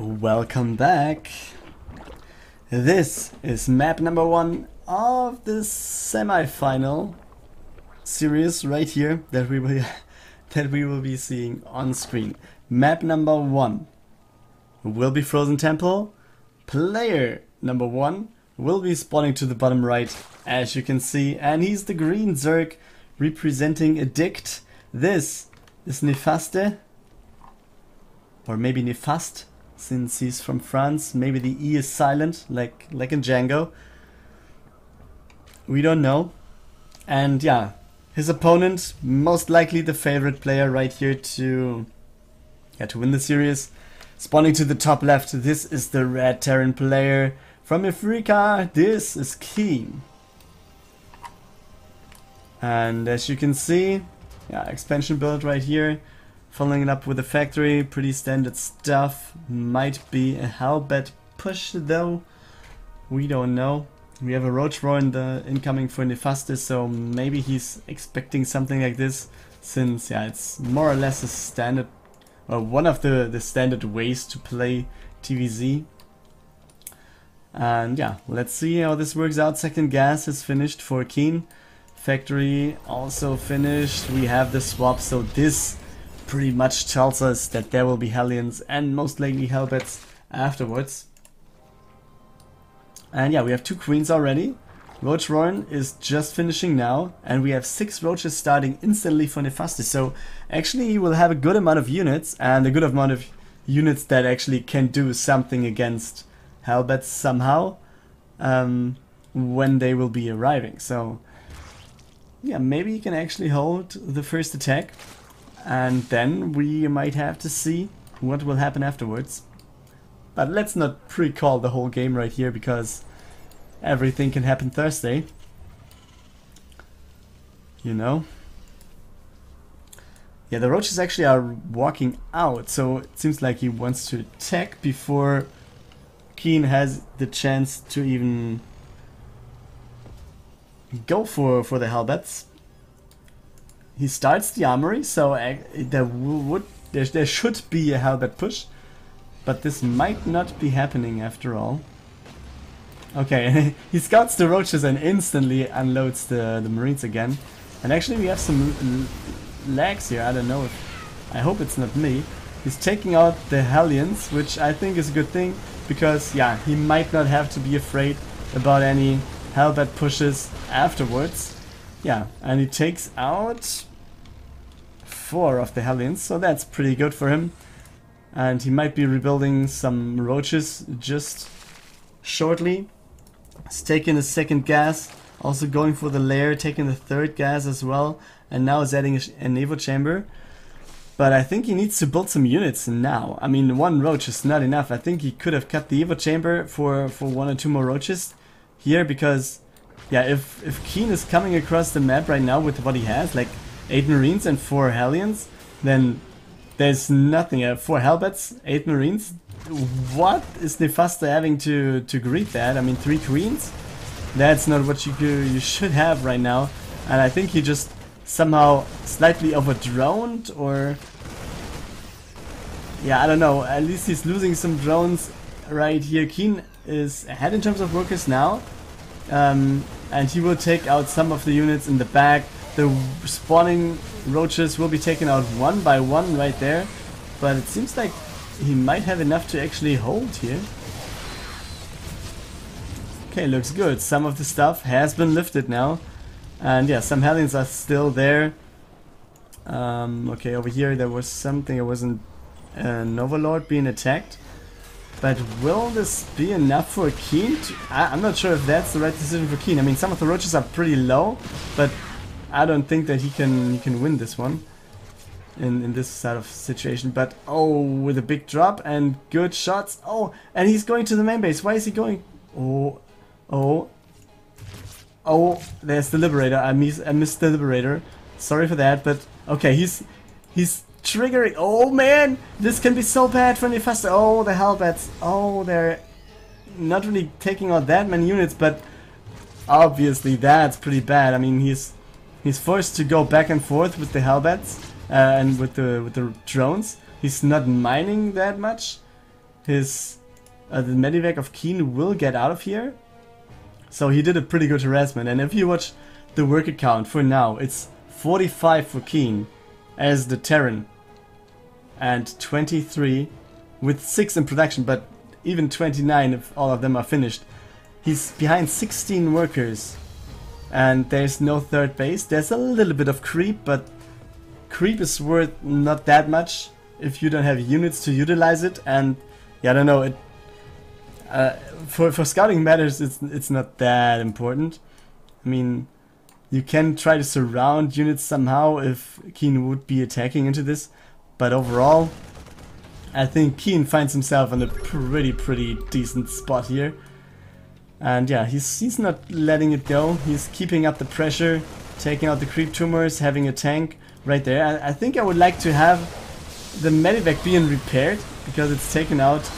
Welcome back. This is map number 1 of the semi-final series right here that we will be seeing on screen. Map number 1 will be Frozen Temple. Player number 1 will be spawning to the bottom right, as you can see, and he's the green Zerg representing Addict. This is Nefaste, or maybe Nefaste, since he's from France. Maybe the E is silent, like in Django. We don't know. And yeah, his opponent, most likely the favorite player right here to win the series. Spawning to the top left, this is the red Terran player from Africa. This is KeeN. And as you can see, yeah, expansion build right here. Following it up with a factory, pretty standard stuff. Might be a Hellbat push though, we don't know. We have a Roach Roar in the incoming for Nefaste, so maybe he's expecting something like this, since yeah, it's more or less a standard, or one of the standard ways to play TVZ. And yeah, let's see how this works out. Second gas is finished for KeeN. Factory also finished. We have the swap, so this pretty much tells us that there will be Hellions and most likely Hellbats afterwards. And yeah, we have 2 queens already. Roach Roarin is just finishing now, and we have 6 roaches starting instantly for Nefaste. So actually he will have a good amount of units, and a good amount of units that actually can do something against Hellbats somehow when they will be arriving. So yeah, maybe he can actually hold the first attack. And then we might have to see what will happen afterwards. But let's not pre-call the whole game right here, because everything can happen Thursday. You know? Yeah, the roaches actually are walking out, so it seems like he wants to attack before KeeN has the chance to even go for the Hellbats. He starts the armory, so there should be a Hellbat push, but this might not be happening after all. Okay, he scouts the roaches and instantly unloads the marines again. And actually we have some lags here, I don't know if... I hope it's not me. He's taking out the Hellions, which I think is a good thing, because yeah, he might not have to be afraid about any Hellbat pushes afterwards. Yeah, and he takes out 4 of the Hellions, so that's pretty good for him. And he might be rebuilding some roaches just shortly. He's taking the second gas, also going for the lair, taking the third gas as well, and now is adding an Evo chamber. But I think he needs to build some units now. I mean, 1 roach is not enough. I think he could have cut the Evo chamber for 1 or 2 more roaches here, because yeah, if KeeN is coming across the map right now with what he has, like 8 marines and 4 Hellions, then there's nothing. 4 Hellbats, 8 marines. What is Nefaste having to greet that? I mean, 3 queens? That's not what you should have right now. And I think he just somehow slightly overdroned, or yeah, I don't know. At least he's losing some drones right here. KeeN is ahead in terms of workers now. And he will take out some of the units in the back. The spawning roaches will be taken out one by one right there. But it seems like he might have enough to actually hold here. Okay, looks good. Some of the stuff has been lifted now. And yeah, some Hellions are still there. Okay, over here there was something. It wasn't an Overlord being attacked. But will this be enough for KeeN? I'm not sure if that's the right decision for KeeN. I mean, some of the roaches are pretty low, but I don't think that he can win this one in this sort of situation. But oh, with a big drop and good shots. Oh, and he's going to the main base. Why is he going? Oh, there's the Liberator. I missed the Liberator. Sorry for that, but okay, he's triggering. Oh man, this can be so bad for Nefaste. Oh, the Hellbats. Oh, they're not really taking out that many units, but obviously that's pretty bad. I mean, he's forced to go back and forth with the Hellbats and with the drones. He's not mining that much. his the medivac of KeeN will get out of here. So he did a pretty good harassment, and if you watch the worker count for now, it's 45 for KeeN as the Terran and 23 with 6 in production, but even 29 if all of them are finished. He's behind 16 workers and there's no third base. There's a little bit of creep, but creep is worth not that much if you don't have units to utilize it, and yeah, I don't know, it for scouting matters it's not that important. I mean, you can try to surround units somehow if KeeN would be attacking into this, but overall I think KeeN finds himself in a pretty decent spot here. And yeah, he's not letting it go. He's keeping up the pressure, taking out the creep tumors, having a tank right there. I think I would like to have the medivac being repaired because it's taken out.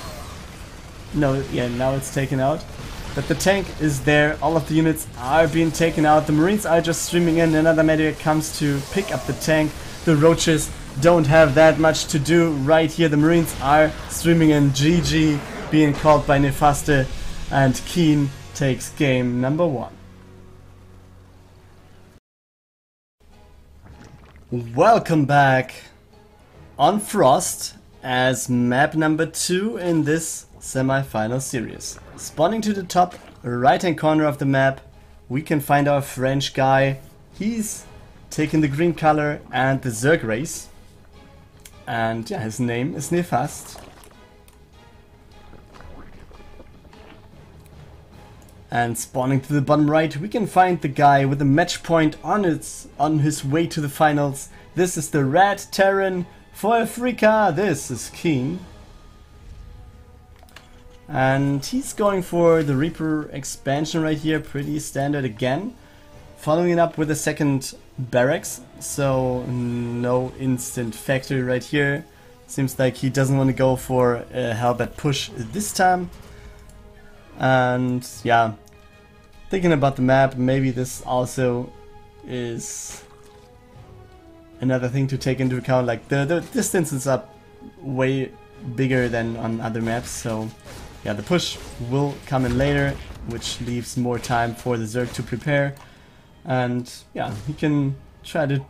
No, yeah, now it's taken out. But the tank is there, all of the units are being taken out, the Marines are just streaming in, another medivac comes to pick up the tank. The roaches don't have that much to do right here, the Marines are streaming in. GG being called by Nefaste, and KeeN takes game number 1. Welcome back on Frost as map number 2 in this semi-final series. Spawning to the top right hand corner of the map, we can find our French guy. He's taking the green color and the Zerg race, and yeah, his name is Nefaste. And spawning to the bottom right, we can find the guy with the match point on his way to the finals. This is the Red Terran for Africa. This is KeeN. And he's going for the Reaper expansion right here, pretty standard again. Following it up with a second barracks, so no instant factory right here. Seems like he doesn't want to go for a halberd push this time. And yeah, thinking about the map, maybe this also is another thing to take into account, like the distance is up way bigger than on other maps, so yeah, the push will come in later, which leaves more time for the Zerg to prepare. And yeah, he can try to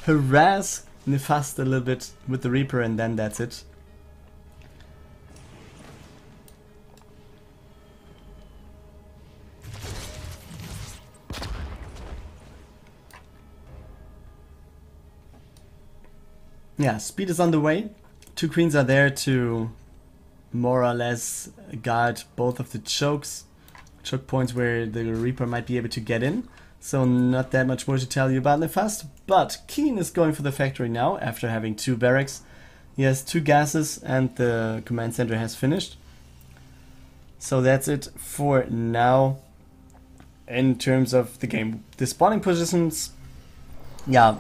harass Nefaste a little bit with the Reaper, and then that's it. Yeah, speed is on the way. 2 queens are there to more or less guard both of the choke points where the Reaper might be able to get in. So not that much more to tell you about Nefaste, but KeeN is going for the factory now after having 2 barracks. He has 2 gases and the command center has finished. So that's it for now in terms of the game. The spawning positions, yeah,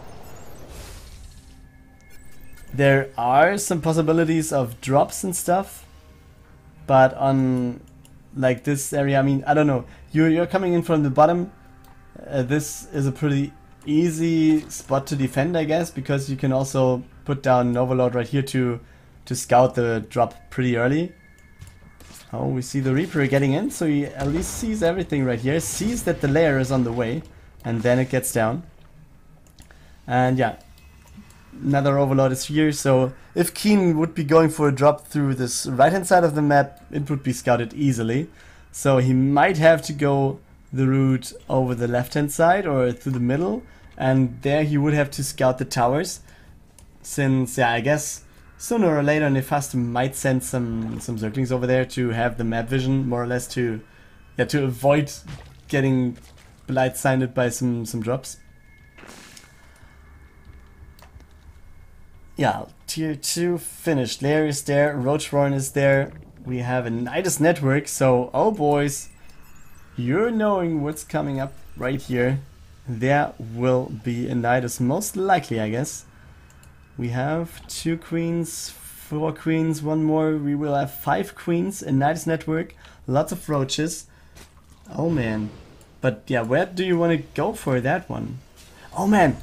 there are some possibilities of drops and stuff, but on like this area, I mean, I don't know, you're coming in from the bottom. This is a pretty easy spot to defend, I guess, because you can also put down an overload right here to scout the drop pretty early. Oh, we see the Reaper getting in, so he at least sees everything right here, sees that the layer is on the way, and then it gets down. And yeah, another overload is here, so if KeeN would be going for a drop through this right hand side of the map, it would be scouted easily. So he might have to go the route over the left hand side or through the middle, and there he would have to scout the towers, since yeah, I guess sooner or later Nefaste might send some Zerglings over there to have the map vision, more or less to avoid getting blindsided by some drops. Yeah, tier 2 finished. Lair is there, Roach Warren is there. We have a Nidus network, so oh boys, you're knowing what's coming up right here. There will be a Nidus, most likely, I guess. We have 2 queens, 4 queens, 1 more. We will have 5 queens, a Nidus network, lots of roaches. Oh man. But yeah, where do you want to go for that one? Oh man.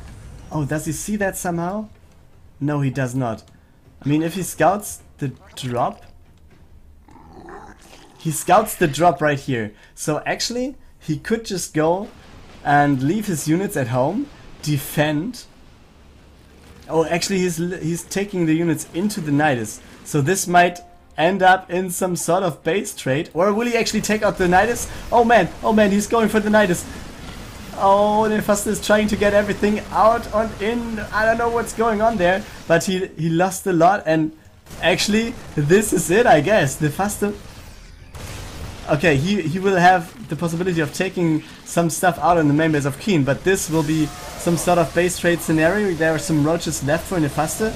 Oh, does he see that somehow? No, he does not. I mean, if he scouts the drop. He scouts the drop right here. So actually, he could just go and leave his units at home, defend. Oh, actually, he's taking the units into the Nidus. So this might end up in some sort of base trade. Or will he actually take out the Nidus? Oh man, he's going for the Nidus. Oh, Nefaste is trying to get everything out and in. I don't know what's going on there. But he lost a lot, and actually, this is it, I guess. Nefaste... Okay, he will have the possibility of taking some stuff out on the main base of KeeN, but this will be some sort of base trade scenario. There are some roaches left for Nefaste,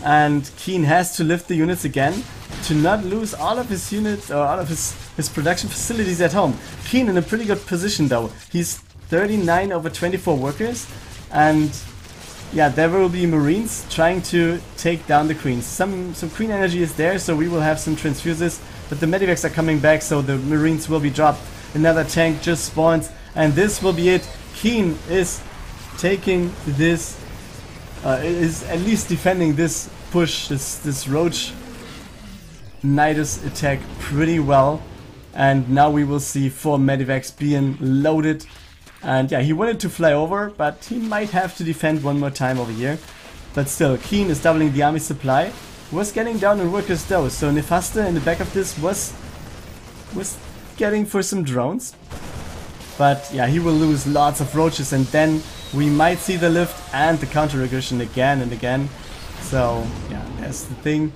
and KeeN has to lift the units again to not lose all of his units or all of his production facilities at home. KeeN in a pretty good position though. He's 39 over 24 workers, and yeah, there will be Marines trying to take down the Queens. Some Queen energy is there, so we will have some transfuses. But the medivacs are coming back, so the Marines will be dropped. Another tank just spawns, and this will be it. KeeN is taking this, is at least defending this push, this Roach Nidus attack pretty well. And now we will see 4 medivacs being loaded. And yeah, he wanted to fly over, but he might have to defend one more time over here. But still, KeeN is doubling the army supply. Was getting down in workers though, so Nefaste in the back of this was getting for some drones. But yeah, he will lose lots of roaches, and then we might see the lift and the counter aggression again and again. So yeah, that's the thing.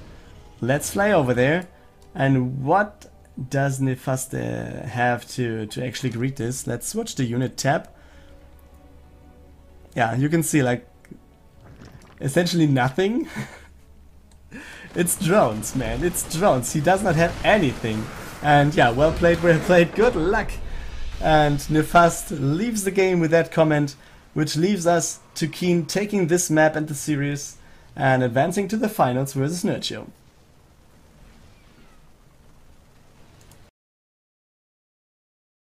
Let's fly over there. And what does Nefaste have to actually greet this? Let's watch the unit tab. Yeah, you can see like essentially nothing. It's drones, man. It's drones. He does not have anything. And yeah, well played, good luck. And Nefaste leaves the game with that comment, which leaves us to KeeN taking this map and the series and advancing to the finals versus Nurture.